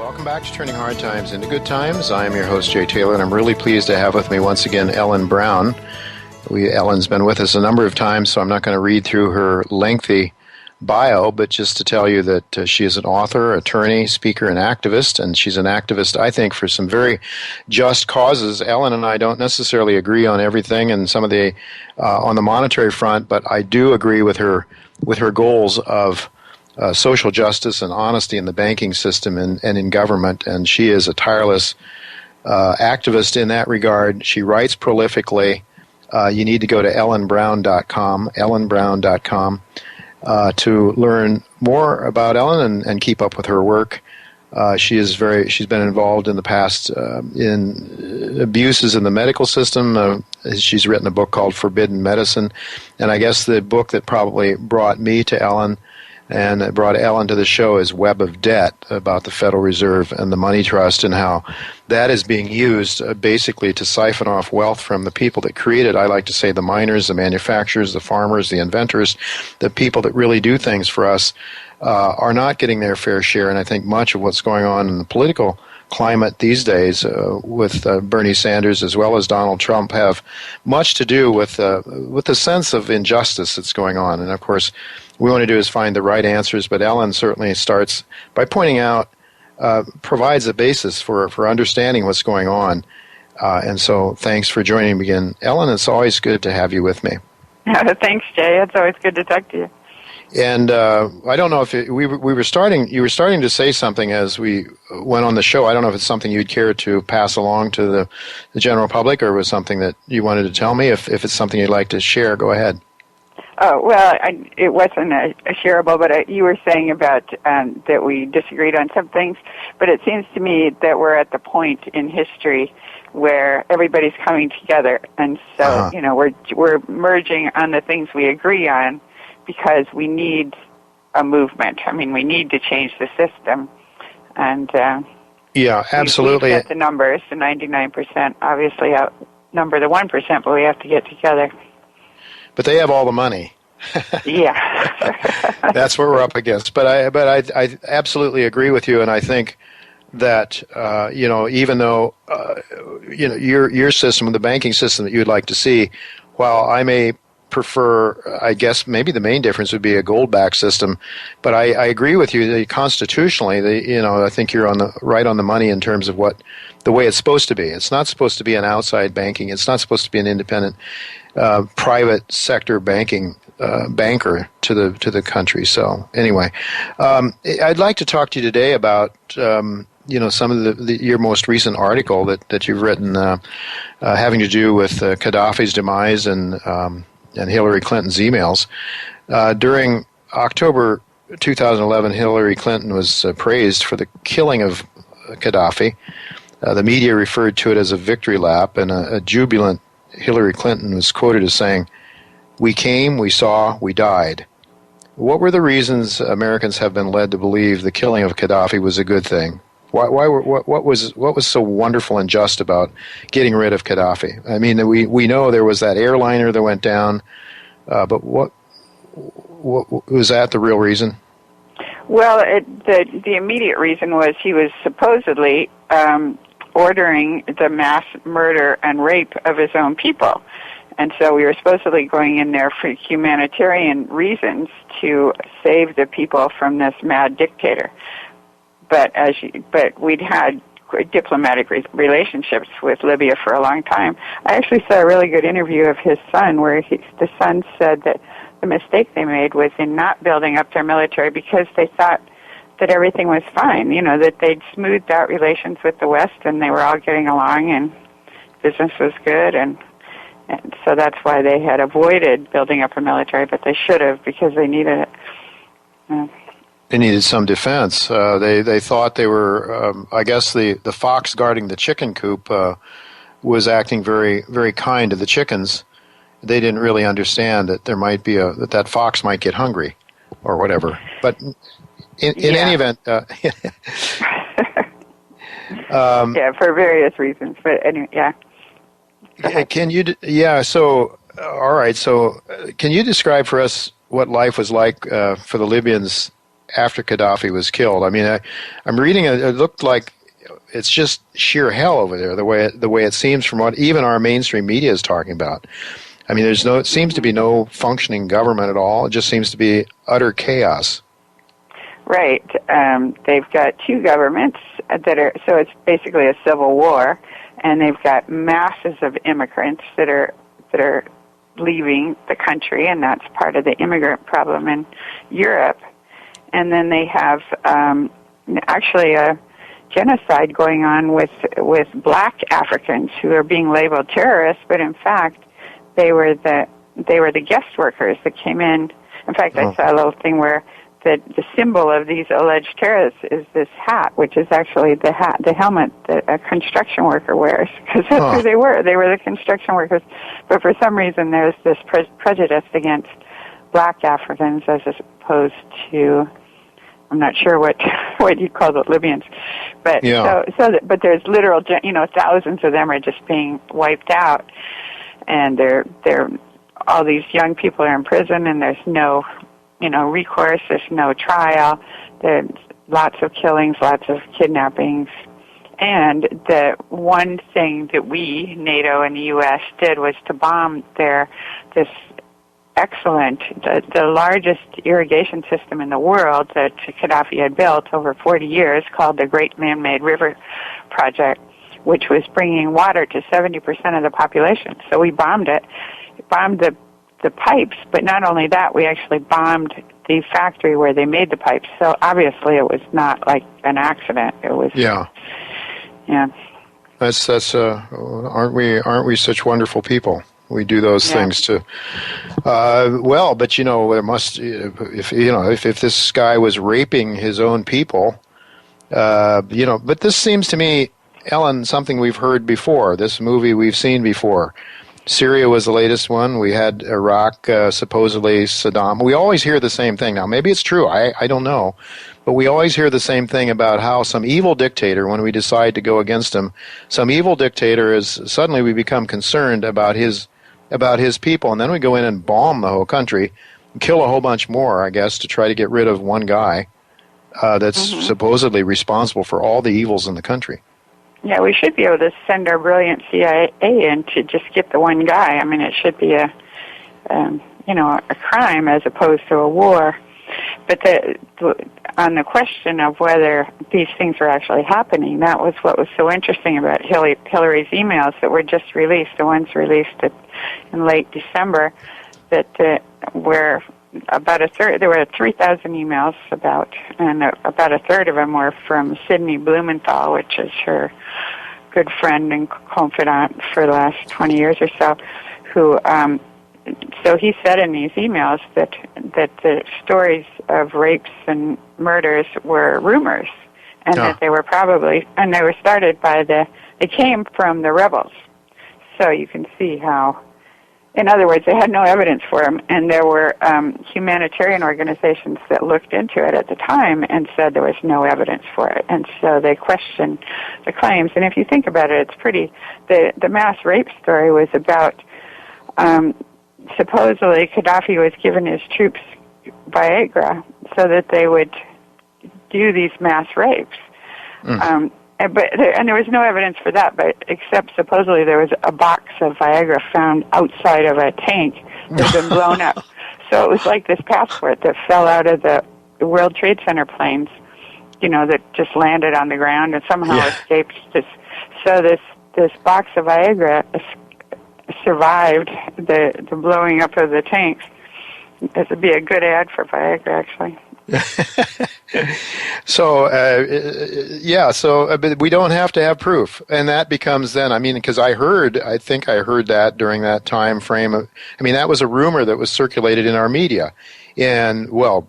Welcome back to Turning Hard Times into Good Times. I am your host, Jay Taylor, and I'm really pleased to have with me once again Ellen Brown. Ellen's been with us a number of times, so I'm not going to read through her lengthy bio, but just to tell you that she is an author, attorney, speaker, and activist, and she's an activist, I think, for some very just causes. Ellen and I don't necessarily agree on everything and some of the on the monetary front, but I do agree with her goals of social justice and honesty in the banking system and in government, and she is a tireless activist in that regard. She writes prolifically. You need to go to ellenbrown.com, to learn more about Ellen and keep up with her work. She's been involved in the past in abuses in the medical system. She's written a book called Forbidden Medicine, and I guess the book that probably brought me to Ellen and it brought Ellen to the show is Web of Debt, about the Federal Reserve and the money trust and how that is being used basically to siphon off wealth from the people that create it. I like to say the miners, the manufacturers, the farmers, the inventors, the people that really do things for us are not getting their fair share. And I think much of what's going on in the political climate these days with Bernie Sanders as well as Donald Trump have much to do with the sense of injustice that's going on. And of course, we want to do is find the right answers, but Ellen certainly starts by pointing out, provides a basis for understanding what's going on. And so thanks for joining me again. Ellen, it's always good to have you with me. Thanks, Jay. It's always good to talk to you. And I don't know if you were starting to say something as we went on the show. I don't know if it's something you'd care to pass along to the general public, or was something that you wanted to tell me. If it's something you'd like to share, go ahead. Oh, well, it wasn't a shareable, but you were saying about that we disagreed on some things. But it seems to me that we're at the point in history where everybody's coming together, and so we're merging on the things we agree on because we need a movement. I mean, we need to change the system, and yeah, absolutely. We set the numbers. The 99% obviously outnumber the 1%, but we have to get together. But they have all the money. Yeah. That's what we're up against. But I absolutely agree with you, and I think that even though your system, the banking system that you'd like to see, while I may prefer, I guess maybe the main difference would be a gold-backed system, but I agree with you that constitutionally, I think you're right on the money in terms of the way it's supposed to be. It's not supposed to be an outside banking. It's not supposed to be an independent private sector banking banker to the country. So anyway, I'd like to talk to you today about some of your most recent article that you've written having to do with Qaddafi's demise and Hillary Clinton's emails. During October 2011, Hillary Clinton was praised for the killing of Qaddafi. The media referred to it as a victory lap, and a jubilant Hillary Clinton was quoted as saying, "We came, we saw, we died." What were the reasons Americans have been led to believe the killing of Qaddafi was a good thing? What was so wonderful and just about getting rid of Qaddafi? I mean, we know there was that airliner that went down, but what was that the real reason? Well, the immediate reason was he was supposedly ordering the mass murder and rape of his own people. And so we were supposedly going in there for humanitarian reasons to save the people from this mad dictator. But we'd had diplomatic relationships with Libya for a long time. I actually saw a really good interview of his son where the son said that the mistake they made was in not building up their military because they thought that everything was fine, that they'd smoothed out relations with the West and they were all getting along and business was good. And so that's why they had avoided building up a military, but they should have because they needed it. They needed some defense. They thought they were, I guess the fox guarding the chicken coop was acting very, very kind to the chickens. They didn't really understand that there might be that fox might get hungry or whatever. But in any event, yeah, for various reasons. But anyway, yeah. Can you? Yeah. So, all right. So, can you describe for us what life was like for the Libyans after Qaddafi was killed. I mean, I'm reading it. It looked like it's just sheer hell over there. The way it seems from what even our mainstream media is talking about. I mean, it seems to be no functioning government at all. It just seems to be utter chaos. Right. They've got two governments so it's basically a civil war, and they've got masses of immigrants that are leaving the country, and that's part of the immigrant problem in Europe. And then they have actually a genocide going on with black Africans who are being labeled terrorists, but in fact they were the guest workers that came in. In fact, I saw a little thing where the symbol of these alleged terrorists is this hat, which is actually the helmet that a construction worker wears, because that's who they were. They were the construction workers. But for some reason, there's this prejudice against black Africans as opposed to, I'm not sure what you'd call the Libyans, but but there's literal, thousands of them are just being wiped out, and they're all these young people are in prison, and there's no recourse. There's no trial. There's lots of killings, lots of kidnappings. And the one thing that we, NATO and the U.S., did was to bomb this excellent, the largest irrigation system in the world that Qaddafi had built over 40 years, called the Great Man-Made River Project, which was bringing water to 70% of the population. So we bombed it, bombed the pipes, but not only that, we actually bombed the factory where they made the pipes. So obviously it was not like an accident. It was yeah. That's aren't we such wonderful people? We do those things too. But there must, if this guy was raping his own people, but this seems to me, Ellen, something we've heard before. This movie we've seen before. Syria was the latest one. We had Iraq, supposedly Saddam. We always hear the same thing. Now, maybe it's true. I don't know. But we always hear the same thing about how some evil dictator, when we decide to go against him, some evil dictator is suddenly we become concerned about his people, and then we go in and bomb the whole country, and kill a whole bunch more, I guess, to try to get rid of one guy that's supposedly responsible for all the evils in the country. Yeah, we should be able to send our brilliant CIA in to just get the one guy. I mean, it should be a crime as opposed to a war. But on the question of whether these things are actually happening, that was what was so interesting about Hillary's emails that were just released. The ones released in late December, where about a third, there were 3,000 emails and about a third of them were from Sidney Blumenthal, which is her good friend and confidant for the last 20 years or so, who, so he said in these emails that the stories of rapes and murders were rumors, and that they were started they came from the rebels. So you can see how, in other words, they had no evidence for him, and there were humanitarian organizations that looked into it at the time and said there was no evidence for it, and so they questioned the claims. And if you think about it, it's pretty. The mass rape story was about supposedly Qaddafi was giving his troops Viagra so that they would do these mass rapes. But there was no evidence for that, but except supposedly there was a box of Viagra found outside of a tank that had been blown up. So it was like this passport that fell out of the World Trade Center planes, that just landed on the ground and somehow escaped. So this box of Viagra survived the blowing up of the tanks. This would be a good ad for Viagra, actually. But we don't have to have proof, and that becomes then, because I think I heard that during that time frame. That was a rumor that was circulated in our media, and we're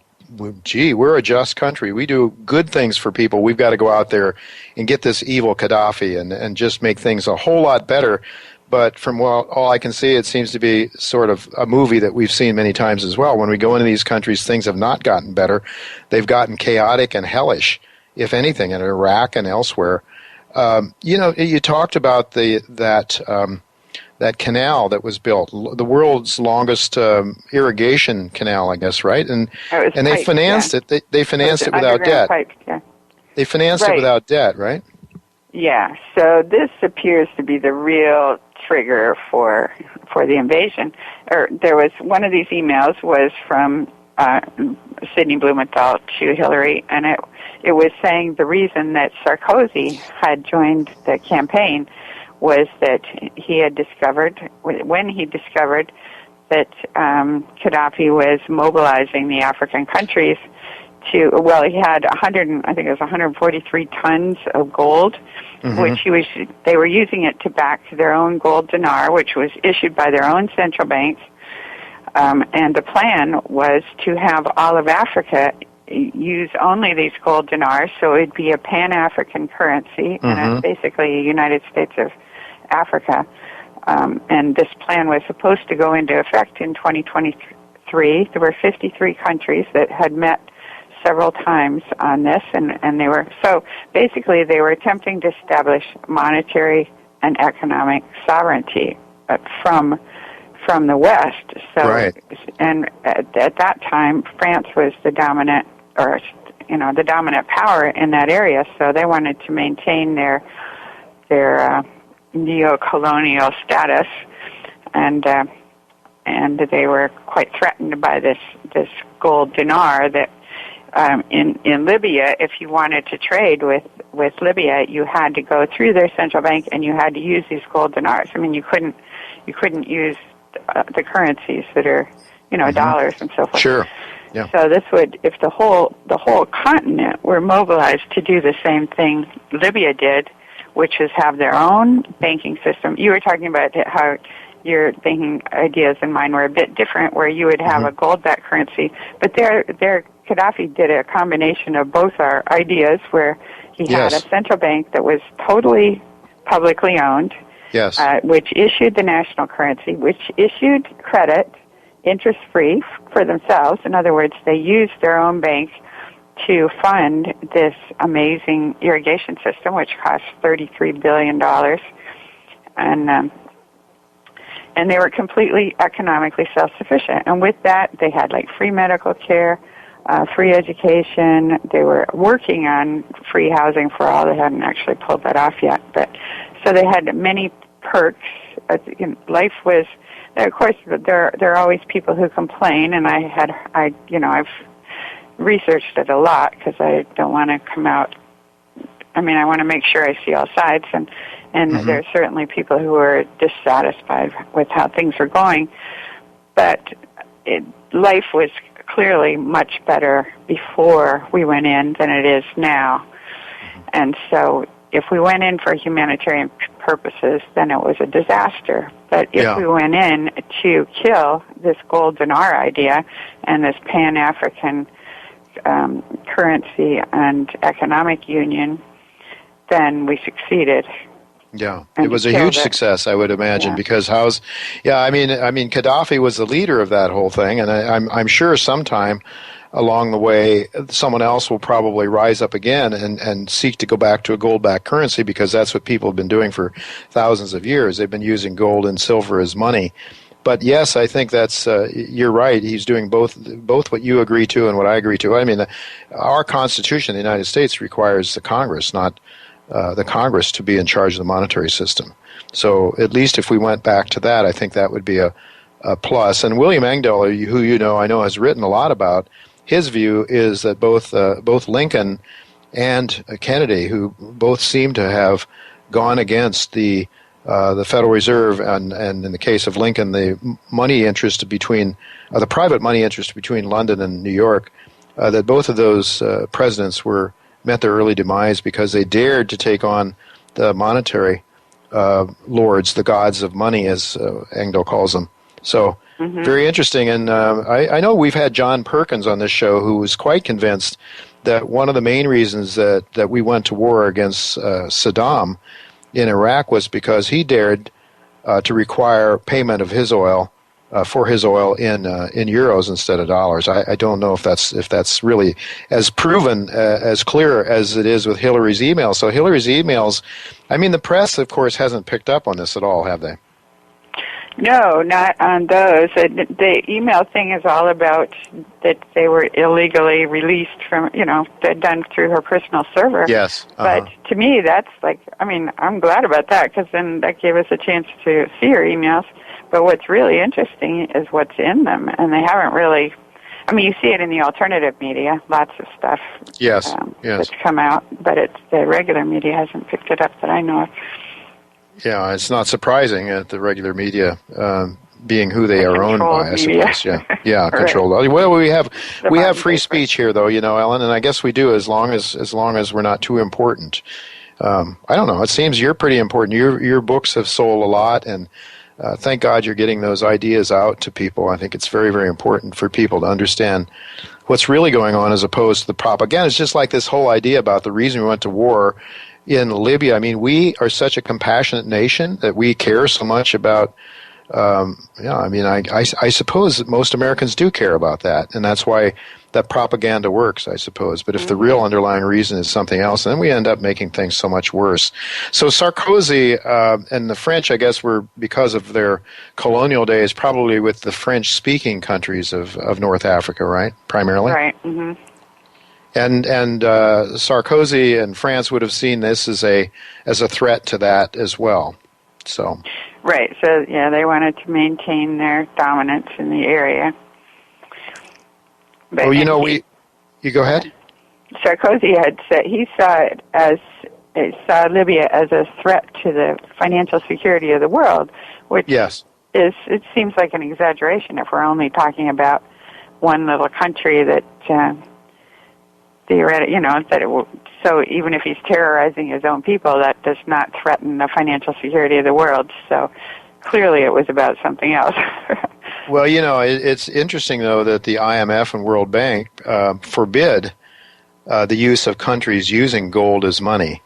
a just country. We do good things for people. We've got to go out there and get this evil Qaddafi and just make things a whole lot better. But from all I can see, it seems to be sort of a movie that we've seen many times as well. When we go into these countries, things have not gotten better. They've gotten chaotic and hellish, if anything, in Iraq and elsewhere. You talked about the that canal that was built, the world's longest irrigation canal, I guess, right? And they piped, financed yeah. it. They financed it without debt. Pipe, yeah. They financed it without debt, right? Yeah. So this appears to be the real trigger for the invasion. Or there was one of these emails was from Sidney Blumenthal to Hillary, and it was saying the reason that Sarkozy had joined the campaign was that he had discovered, when he discovered that Qaddafi was mobilizing the African countries he had 143 tons of gold, which they were using it to back their own gold dinar, which was issued by their own central banks. And the plan was to have all of Africa use only these gold dinars, so it'd be a Pan-African currency, and it's basically a United States of Africa. And this plan was supposed to go into effect in 2023. There were 53 countries that had met several times on this, and they were attempting to establish monetary and economic sovereignty from the West. So, right. And at that time, France was the dominant power in that area. So they wanted to maintain their neo-colonial status, and they were quite threatened by this gold dinar that. In Libya, if you wanted to trade with Libya, you had to go through their central bank, and you had to use these gold dinars. I mean, you couldn't use the currencies that are, dollars and so forth. Sure. Yeah. So this would, if the whole continent were mobilized to do the same thing Libya did, which is have their own banking system. You were talking about how your thinking ideas and mine were a bit different, where you would have a gold-backed currency, but their Qaddafi did a combination of both our ideas, where he had a central bank that was totally publicly owned, which issued the national currency, which issued credit interest-free for themselves. In other words, they used their own bank to fund this amazing irrigation system, which cost $33 billion. And they were completely economically self-sufficient. And with that, they had free medical care, free education. They were working on free housing for all. They hadn't actually pulled that off yet. But so they had many perks. Life was, of course, there are always people who complain, and I've researched it a lot because I don't want to come out. I mean, I want to make sure I see all sides, and there are certainly people who are dissatisfied with how things are going. But life was clearly much better before we went in than it is now. And so if we went in for humanitarian purposes, then it was a disaster. But if we went in to kill this gold dinar idea and this Pan-African currency and economic union, then we succeeded. Yeah, it was a huge success, I would imagine, because I mean, Qaddafi was the leader of that whole thing, and I'm sure sometime along the way, someone else will probably rise up again and seek to go back to a gold-backed currency, because that's what people have been doing for thousands of years. They've been using gold and silver as money. But yes, I think that's you're right. He's doing both what you agree to and what I agree to. I mean, our Constitution in the United States requires the Congress, not the Congress, to be in charge of the monetary system. So at least if we went back to that, I think that would be a plus. And William Engdahl, who I know has written a lot about, his view is that both Lincoln and Kennedy, who both seem to have gone against the Federal Reserve, and in the case of Lincoln, the money interest between the private money interest between London and New York, that both of those presidents met their early demise because they dared to take on the monetary lords, the gods of money, as Engdahl calls them. So very interesting. And I know we've had John Perkins on this show, who was quite convinced that one of the main reasons that we went to war against Saddam in Iraq was because he dared to require payment of his oil for his oil in euros instead of dollars. I don't know if that's really as proven as clear as it is with Hillary's emails. So Hillary's emails, I mean, the press, of course, hasn't picked up on this at all, have they? No, not on those. The email thing is all about that they were illegally released from, they're done through her personal server. Yes. But to me, that's I'm glad about that because then that gave us a chance to see her emails. But what's really interesting is what's in them, and they haven't really. You see it in the alternative media, lots of stuff. Yes. That's come out, but the regular media hasn't picked it up that I know of. Yeah, it's not surprising that the regular media, being who they are owned by, I suppose. Yeah, controlled. Right. Well, we have free speech here, though, Ellen, and I guess we do as long as we're not too important. I don't know. It seems you're pretty important. Your books have sold a lot, and thank God you're getting those ideas out to people. I think it's very, very important for people to understand what's really going on as opposed to the propaganda. It's just like this whole idea about the reason we went to war in Libya. We are such a compassionate nation that we care so much about. I suppose that most Americans do care about that, and that's why that propaganda works, I suppose. But if the real underlying reason is something else, then we end up making things so much worse. So Sarkozy and the French, I guess, were, because of their colonial days, probably with the French-speaking countries of North Africa, right? Primarily? Right. Mm-hmm. And Sarkozy and France would have seen this as a threat to that as well. So. Right. So they wanted to maintain their dominance in the area. But you go ahead. Sarkozy had said he saw Libya as a threat to the financial security of the world, which it seems like an exaggeration if we're only talking about one little country that. So even if he's terrorizing his own people, that does not threaten the financial security of the world. So clearly it was about something else. Well, it's interesting, though, that the IMF and World Bank forbid the use of countries using gold as money.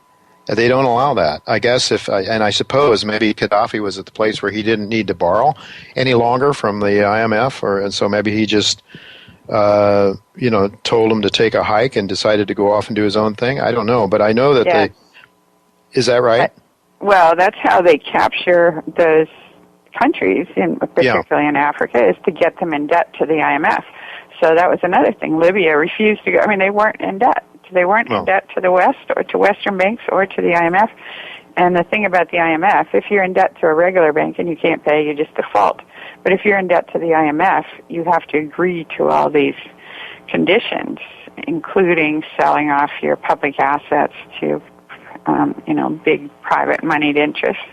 They don't allow that. I guess and I suppose maybe Qaddafi was at the place where he didn't need to borrow any longer from the IMF, and so maybe he just told him to take a hike and decided to go off and do his own thing. I don't know, but I know that is that right? Well, that's how they capture those countries, particularly in Africa, is to get them in debt to the IMF. So that was another thing. Libya refused to go. They weren't in debt. They weren't in debt to the West or to Western banks or to the IMF. And the thing about the IMF, if you're in debt to a regular bank and you can't pay, you just default. But if you're in debt to the IMF, you have to agree to all these conditions, including selling off your public assets to, big private moneyed interests,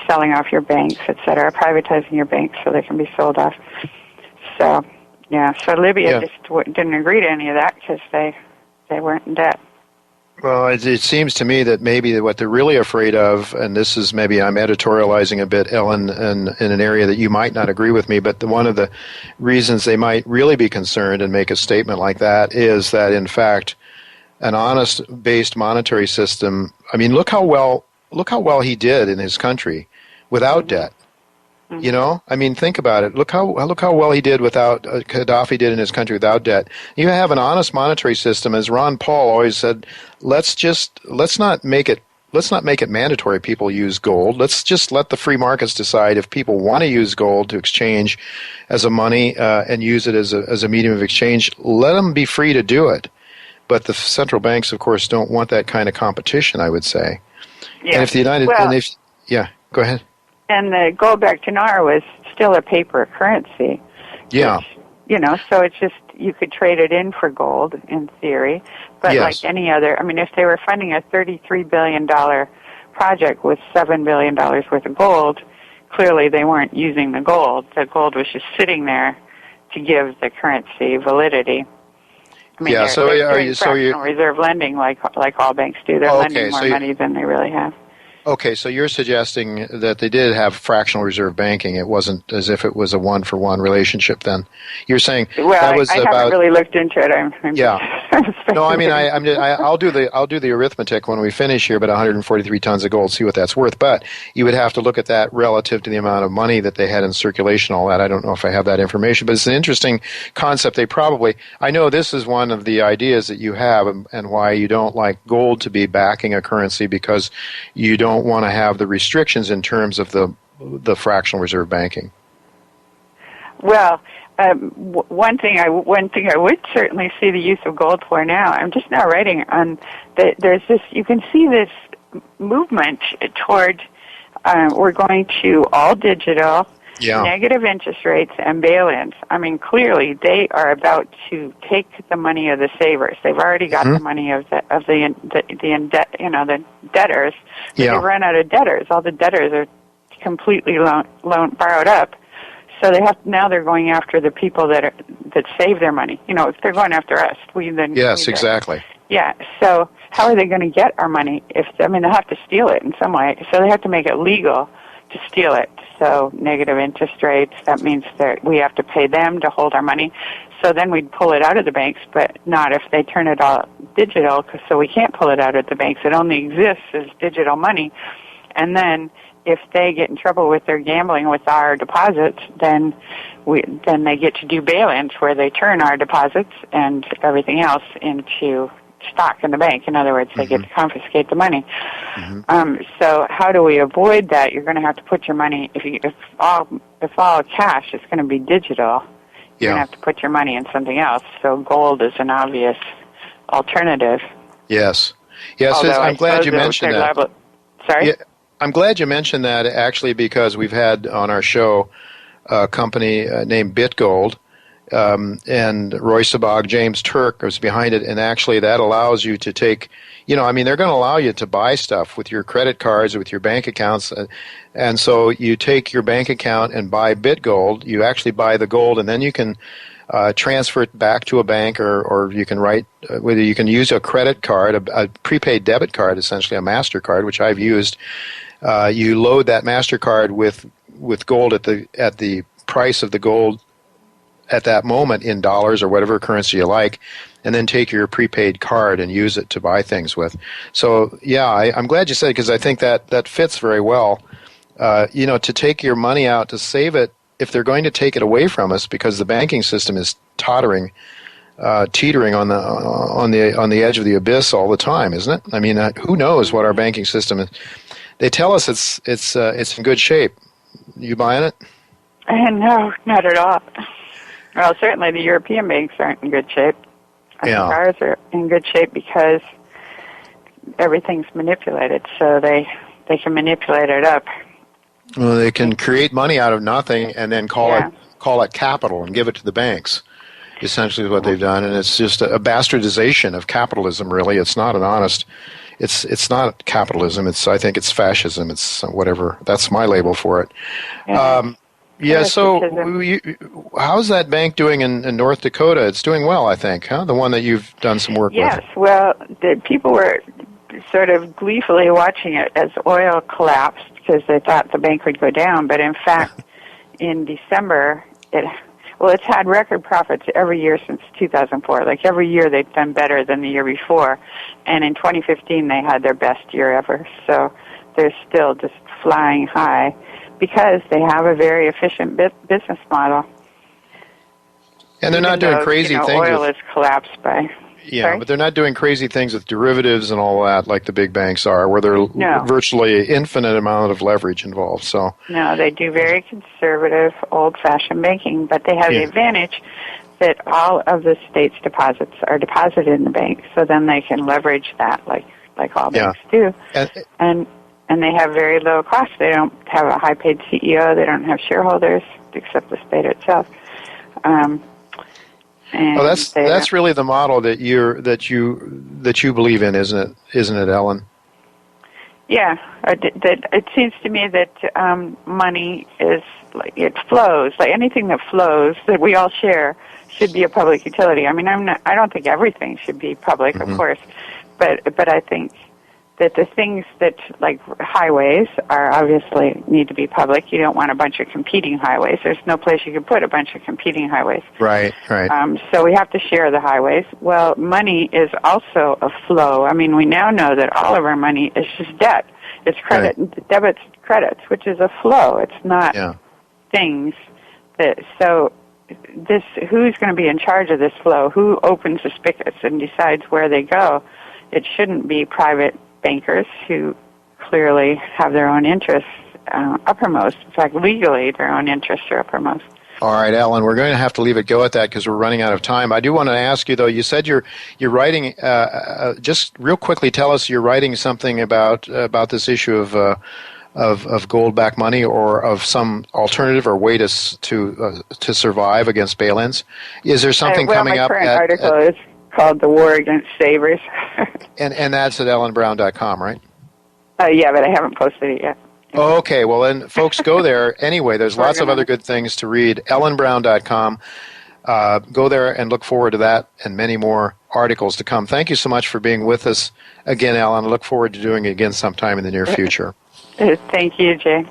selling off your banks, et cetera, privatizing your banks so they can be sold off. So, so Libya just didn't agree to any of that because they weren't in debt. Well, it seems to me that maybe what they're really afraid of, and this is maybe I'm editorializing a bit, Ellen, in an area that you might not agree with me, but one of the reasons they might really be concerned and make a statement like that is that, in fact, an honest-based monetary system, look how well he did in his country without debt. Think about it. Look how well he did without Qaddafi did in his country without debt. You have an honest monetary system, as Ron Paul always said. Let's not make it mandatory. People use gold. Let's just let the free markets decide if people want to use gold to exchange as a money and use it as a medium of exchange. Let them be free to do it. But the central banks, of course, don't want that kind of competition, I would say. Yeah. And if the go ahead. And the gold-backed dinar was still a paper currency. Yeah. Which, so it's just, you could trade it in for gold, in theory. But like any other, if they were funding a $33 billion project with $7 billion worth of gold, clearly they weren't using the gold. The gold was just sitting there to give the currency validity. They're fractional reserve lending like all banks do. They're lending more money than they really have. Okay, so you're suggesting that they did have fractional reserve banking. It wasn't as if it was a one-for-one relationship then. You're saying that was I haven't really looked into it. No, I'll do the arithmetic when we finish here, but 143 tons of gold, see what that's worth. But you would have to look at that relative to the amount of money that they had in circulation, all that. I don't know if I have that information, but it's an interesting concept. I know this is one of the ideas that you have and why you don't like gold to be backing a currency, because you don't want to have the restrictions in terms of the the fractional reserve banking? Well, one thing I would certainly see the use of gold for now. I'm just now writing on there's this. You can see this movement toward we're going to all digital, negative interest rates, and bail-ins. I mean, clearly they are about to take the money of the savers. They've already got the money of the debtors. But they've run out of debtors. All the debtors are completely borrowed up. So they're going after the people that save their money. If they're going after us, Yes, exactly. Yeah. So how are they going to get our money? They'll have to steal it in some way. So they have to make it legal to steal it. So negative interest rates. That means that we have to pay them to hold our money. So then we'd pull it out of the banks, but not if they turn it all digital. So we can't pull it out of the banks. It only exists as digital money. And then if they get in trouble with their gambling with our deposits, then they get to do bail-ins where they turn our deposits and everything else into stock in the bank. In other words, they get to confiscate the money. So how do we avoid that? You're going to have to put your money, if all cash is going to be digital, you're going to have to put your money in something else. So gold is an obvious alternative. Yes. I'm glad you mentioned that. Sorry? Yeah. I'm glad you mentioned that, actually, because we've had on our show a company named BitGold, and Roy Sabag, James Turk was behind it, and actually that allows you to take, they're going to allow you to buy stuff with your credit cards or with your bank accounts, and so you take your bank account and buy BitGold. You actually buy the gold, and then you can transfer it back to a bank, or you can whether you can use a credit card, a prepaid debit card, essentially a MasterCard, which I've used. You load that MasterCard with gold at the price of the gold at that moment in dollars or whatever currency you like, and then take your prepaid card and use it to buy things with. So, I'm glad you said it, because I think that fits very well. To take your money out to save it, if they're going to take it away from us, because the banking system is teetering on the edge of the abyss all the time, isn't it? Who knows what our banking system is? They tell us it's in good shape. You buying it? No, not at all. Well, certainly the European banks aren't in good shape. I think ours are in good shape because everything's manipulated, so they can manipulate it up. Well, they can create money out of nothing and then call it capital and give it to the banks. Essentially, is what they've done, and it's just a bastardization of capitalism. Really, it's not an honest. It's not capitalism. I think it's fascism. It's whatever. That's my label for it. So how's that bank doing in North Dakota? It's doing well, I think, huh? The one that you've done some work with. Yes, well, the people were sort of gleefully watching it as oil collapsed because they thought the bank would go down. But in fact, in December, it's had record profits every year since 2004. Like every year they've done better than the year before. And in 2015 they had their best year ever. So they're still just flying high because they have a very efficient business model. And they're not doing crazy things. Oil is collapsed by... Yeah, but they're not doing crazy things with derivatives and all that like the big banks are, where there's virtually infinite amount of leverage involved. So no, they do very conservative, old-fashioned banking, but they have the advantage that all of the state's deposits are deposited in the bank, so then they can leverage that like all banks do. And they have very low costs. They don't have a high-paid CEO. They don't have shareholders except the state itself. Well, that's really the model that you believe in, isn't it, Ellen? Yeah, it seems to me that money is it flows. Like anything that flows that we all share should be a public utility. I don't think everything should be public, of course, but I think that the things that, like highways, are obviously need to be public. You don't want a bunch of competing highways. There's no place you can put a bunch of competing highways. Right. So we have to share the highways. Well, money is also a flow. We now know that all of our money is just debt. It's credit, debits, credits, which is a flow. It's not things. So who's going to be in charge of this flow? Who opens the spigots and decides where they go? It shouldn't be private bankers who clearly have their own interests uppermost. In fact, legally, their own interests are uppermost. All right, Ellen, we're going to have to leave it go at that because we're running out of time. I do want to ask you, though, you said you're writing, just real quickly tell us you're writing something about this issue of gold-backed money or of some alternative or way to survive against bail-ins. Is there something coming up? My current article is called "The War Against Savers." and that's at ellenbrown.com, right? Yeah, but I haven't posted it yet. Okay, well then, folks, go there. Anyway, there's lots of other good things to read. ellenbrown.com. Go there and look forward to that and many more articles to come. Thank you so much for being with us again, Ellen. I look forward to doing it again sometime in the near future. Thank you, Jay.